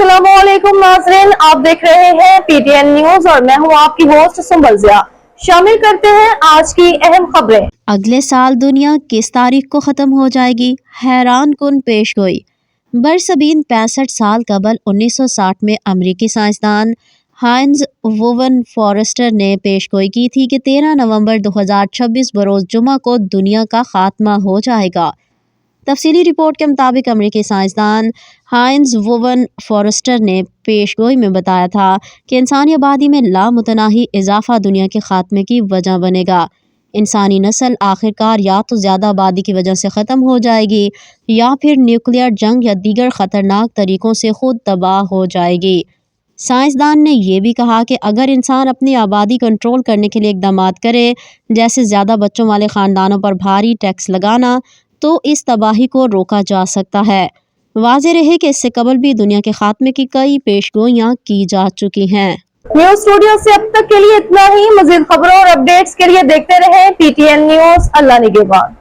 अस्सलाम वालेकुम नाज़रीन, आप देख रहे हैं PTN न्यूज और मैं हूं आपकी होस्ट सुंबल ज़िया। शामिल करते हैं आज की अहम खबरें। अगले साल दुनिया किस तारीख को ख़त्म हो जाएगी? हैरान कुन पेशगोई। बरसबीन 65 साल कबल 1960 में अमरीकी साइंसदान हाइंज वुवन फॉरेस्टर ने पेशगोई की थी कि 13 नवंबर 2026 बरोज़ जुमा को दुनिया का खात्मा हो जाएगा। तफसीली रिपोर्ट के मुताबिक अमरीकी साइंसदान हाइंज वुवन फॉरेस्टर ने पेशगोई में बताया था कि इंसानी आबादी में लामुतनाही इजाफा दुनिया के खात्मे की वजह बनेगा। इंसानी नस्ल आखिरकार या तो ज़्यादा आबादी की वजह से ख़त्म हो जाएगी या फिर न्यूक्लियर जंग या दीगर ख़तरनाक तरीक़ों से खुद तबाह हो जाएगी। साइंसदान ने यह भी कहा कि अगर इंसान अपनी आबादी कंट्रोल करने के लिए इक़दाम करे, जैसे ज़्यादा बच्चों वाले ख़ानदानों पर भारी टैक्स लगाना, तो इस तबाही को रोका जा सकता है। वाज़ेह रहे कि इससे कबल भी दुनिया के खात्मे की कई पेशगोइयाँ की जा चुकी हैं। न्यूज स्टूडियो से अब तक के लिए इतना ही। मज़ीद खबरों और अपडेट्स के लिए देखते रहें PTN न्यूज। अल्लाह निगहबान।